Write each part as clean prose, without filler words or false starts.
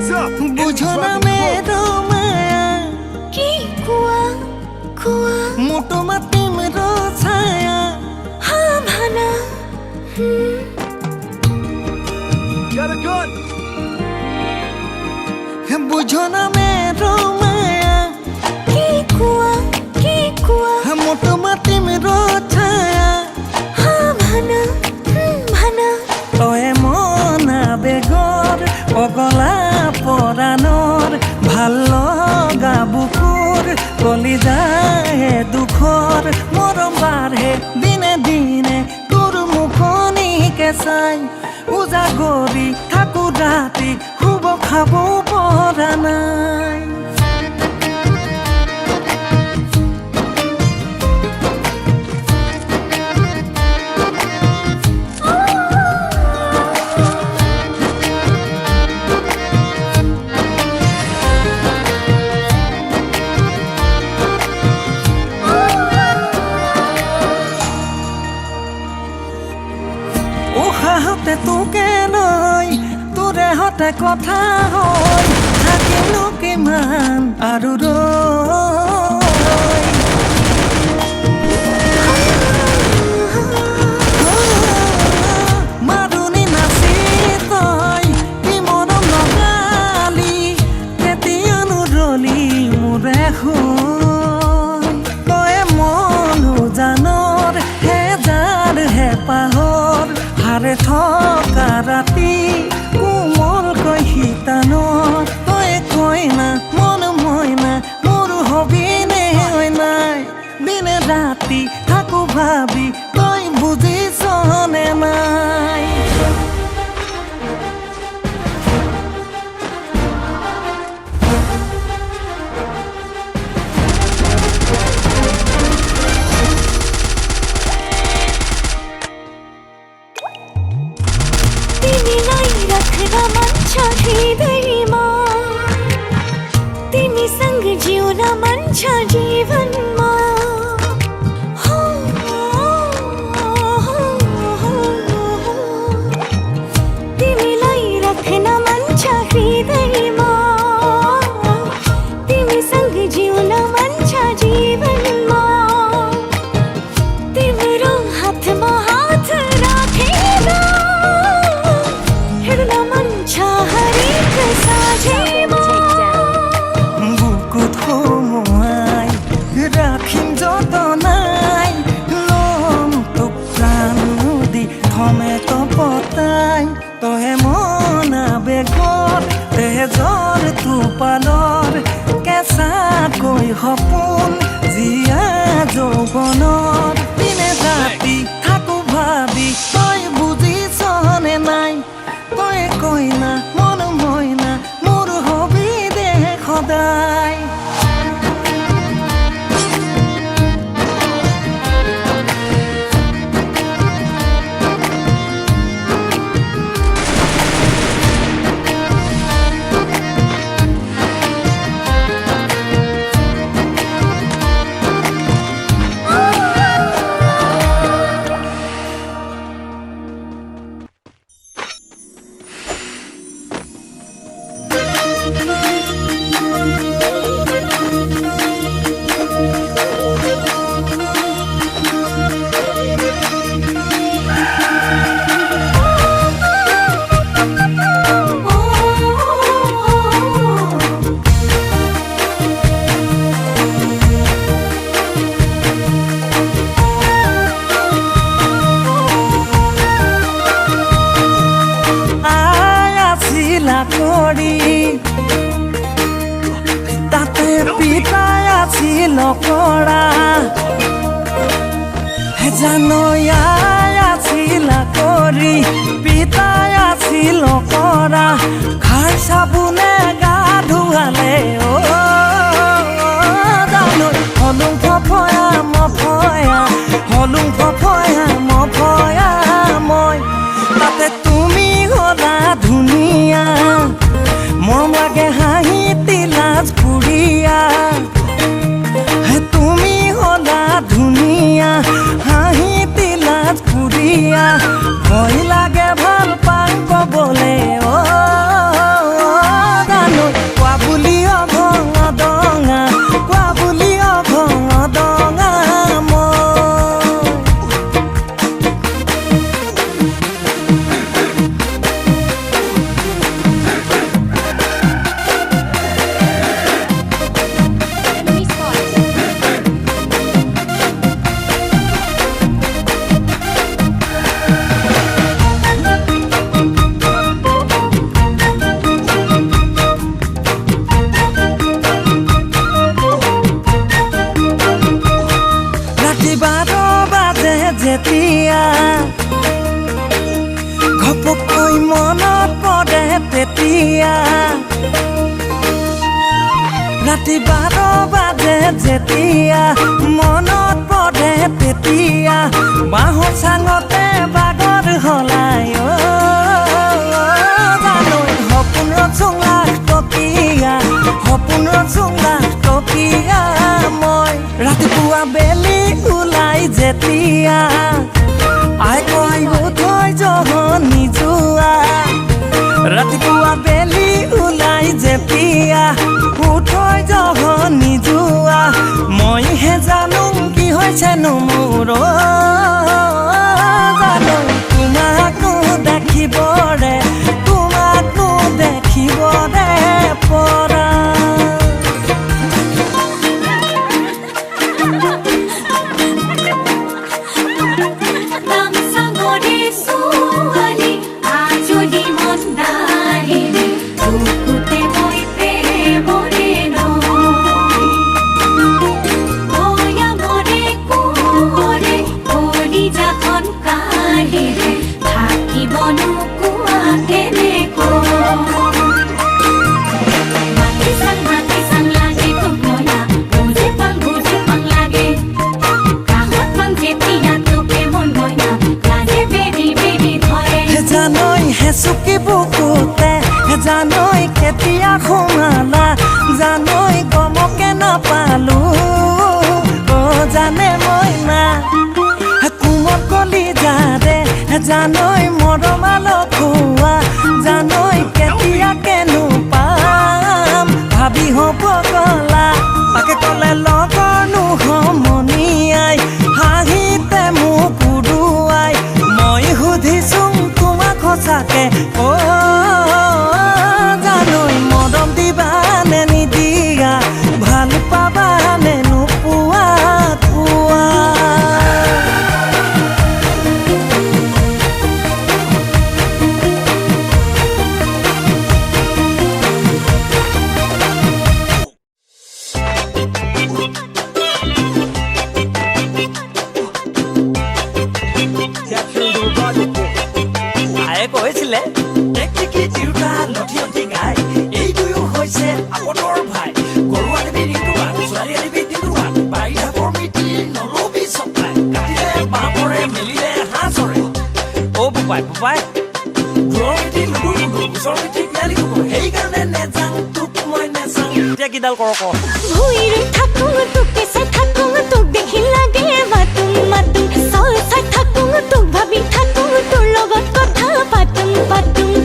বুঝো না मेरो माया की कुआ कुआ मुटुमा तिम्रो छाया हाँ भना बुझो ना मेरो माया की कुआ मुटुमा तिम्रो छाया हाँ भना भना तोए मना बेगर पगला परानर ভাল লগা বুকুর কলিজাহে দুখর মরম বাড়ে দিনে দিনে তোর মুখনিকে চাই উজাগরি থাকো রাতি শুব খাব পৰা নাই হতে তোকে নয় তোৰে হতে কথা হয় থাকিনো কিমান আৰু ৰয় মাৰুনি নাচি তই কি মৰম লগালি কেতিয়ানো ৰলি মোৰে শুই তই মনো জানৰ হেজাৰ হেঁপাহৰ হাৰে থকা ৰাতি কোমলকৈ শীতানত তই কইনা মন মইনা মোৰ হবিনে হয় নাই দিনে ৰাতি থাকো ভাবি তই বুজিছনে নাই रखना मन हृदयमा तिमी संग जिउन मन छ जीवनमा तिमीलाई रखना मन छ हृदयमा तिमी संग जिउन मन छ जीवनमा तिम्रो हातमा हात राखेर বুকুত সোমোৱাই ৰাখিম যতনাই লম তোক প্ৰাণ দি থমে তপতাই তহে মনা বেগৰ তেজৰ টোপালৰ কেঁচাকৈ সপোন জীয়া যৌৱনৰ দিনে ৰাতি থাকো ভাবি তই বুজিছনে নাই তই কইনা মন মইনা মোৰ হবি দে সদায় তাতে পিতাই আছিল কৰা জানো আছিল কৰি পিতাই আছিল কৰা খাৰ চাবোনে গা ধুৱালে জানো হলুং ফফয়া মফয়া হলুং ফফয়া মফয়া মই তাতে তুমি হলা ধুনীয়া মৰম লাগে হাঁহি তিলাজ ফুৰিয়া তুমি হলা ধুনীয়া হাঁহি তিলাজ ফুৰিয়া ভয় লাগে ভাল পাং কবলে যেতিয়া ঘপককৈ মনত পৰে তেতিয়া ৰাতি 12 বাজে যেতিয়া মনত পৰে তেতিয়া বাঁহৰ চাঙতে বাগৰ হলাই জানৈ সপোন ৰচোং লাখ টকীয়া সপোন ৰচোং লাখ টকীয়া মই ৰাতিপুৱা বেলি ওলাই যেতিয়া আই কয় উঠৈ জহনি যোৱা ৰাতিপুৱা বেলি ওলাই যেতিয়া উঠৈ জহনি যোৱা মইহে জানো কি হৈছেনো মোৰ জানো তোমাকো দেখিবৰে তোমাকো দেখিবৰে পৰা নাম সাগরে সুয়ালি আজলি মন্দারে বুকুতে মই প্রেমরে নয়া মরে কুরে করি যখন কালে থাকিব নুকুয়া কেনে কো মাটি সাং লাগে তুময়া বুঝে পাং লাগে কাহত পাং যেতিয়া তোকে মন গয়া কাজে বেরি বেরি ধরে জানৈ হেচুকি বুকুতে জানৈ কেতিয়া সোমালা জানৈ গমকে নাপালো জানে মই না কোমল কলি যাৰে জানৈ মৰমাল খোৱা জানৈ কেতিয়া কেনো পাম ভাবি হ'ব গলা তাকে ক'লে লগৰ নোহমনিয়াই হাঁহিতে মোক উৰুৱাই মই সুধিছোং তোমাক সঁচাকে জানৈ মৰম দিবানে নিদিয়া ভাল পাবানে নোপোৱা পোৱা আয়ে কৈছিলে টেকটিকি তিৰোতা লঠিয়তি গাই এই দুয়ো হৈছে আপনৰ ভাই গৰু আনিবি ঋতুৱান ছোৱালী আনিবি তিৰুৱান বাৰিষা বৰমিতি নলবি চপাই কাটিলে বাঁহ পৰে মেলিলে হাঁহ চৰে বোপাই দূৰৰ মিতি লুডু ওচৰ মিতি পিয়ালি কুকুৰ সেইকাৰণে নেজাং তোক মই নেজাং এতিয়া কিডাল কৰ ভুইরে থাকুং তোকে চাই থাকুং তোক দেখি লাগে মাতুং মাতুং চাই থাকুং তোক ভাবি থাকুং তোৰ লগত কথা পাতুং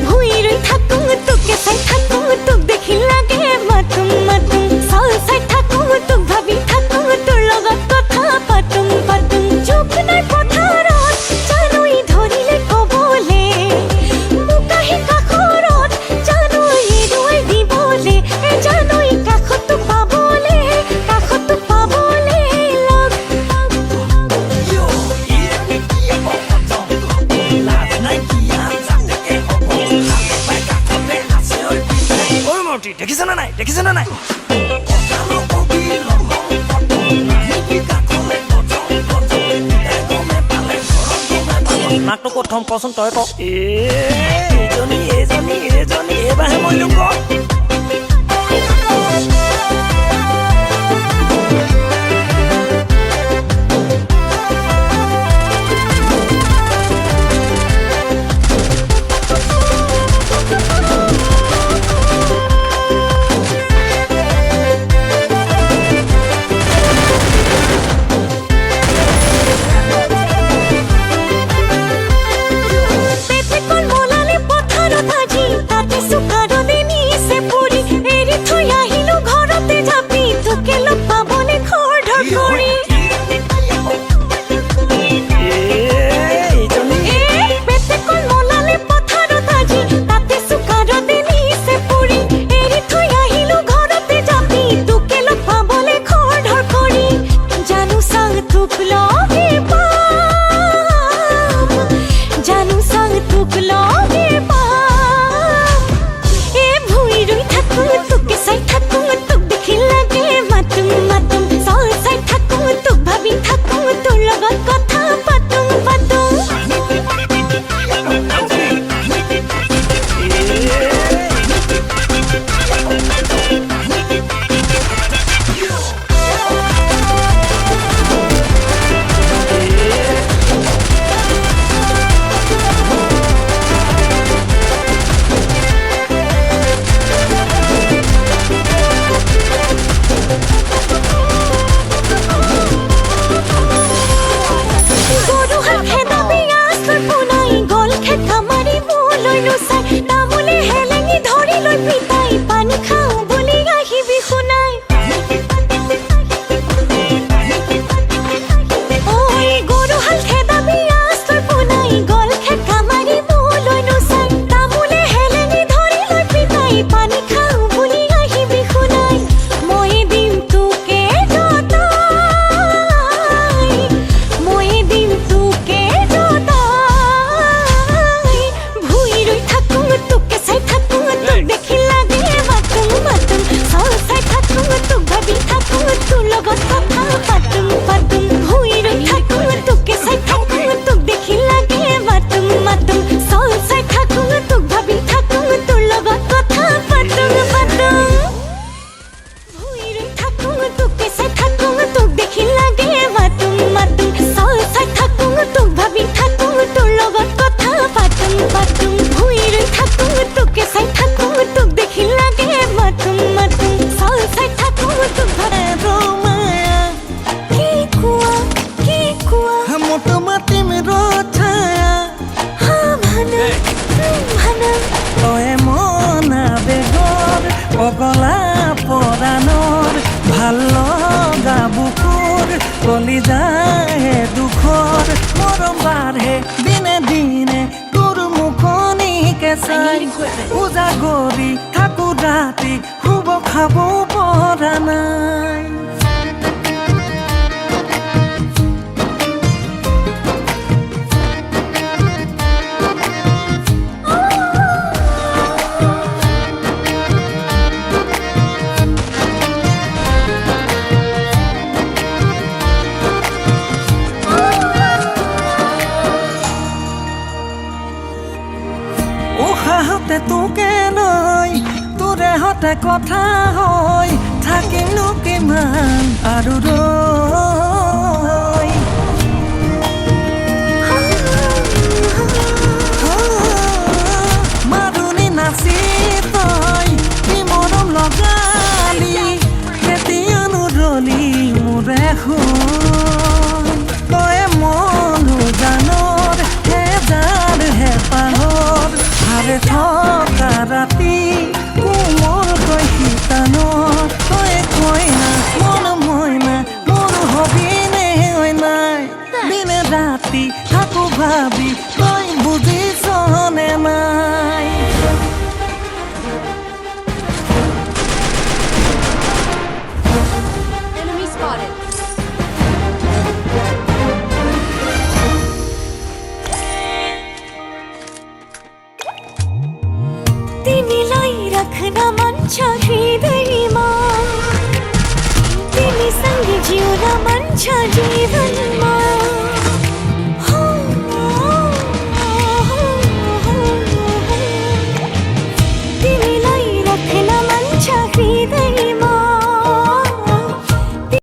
ভুইরে থাকুং তোকে চাই থাকুং তোক দেখি লাগে মাতুং চাই থাকুং তোক ভাবি থাকুং তোৰ লগত কথা পাতুং চুপ নাই পথাৰত জানৈ ধৰিলে কবলে মুকাহি কাখৰত জানৈ ৰৈ দিবলে জানৈ কাখতো পাবলে লগ দেখিছে না নাই নাকটো প্ৰথম কচোন তই ক এইজনী এইবাৰহে মই লোক পেপে কোন মোলালে পথাৰত আজি তাতে সুকাৰো দিনি সে কলি যায় দুখৰ মৰম বাঢ়ে দিনে দিনে তোৰ মুখনিকে চাই উজাগৰি থাকো ৰাতি শুব খাব পৰা নাই উশাহতে তোকে লৈ তোৰে হতে কথা হৈ থাকিমনো কিমান আৰু ৰৈ মাৰুনি নাচি তই কি মৰম লগালি কেতিয়ানো ৰলি মোৰে শুন তই মনো জানৰ হেজাৰ হেঁপাহৰ হাৰে থকা ৰাতি কোমল কৈ শীতানৰ তই কয় না মন মইনা মোৰ হবিনে হয় নাই দিনে ৰাতি থাকো ভাবি তই বুজিছনে নাই Enemy spotted. तिमीलाई राख्न मन छ हृदयमा तिमीसँग जिउन मन छ जीवनमा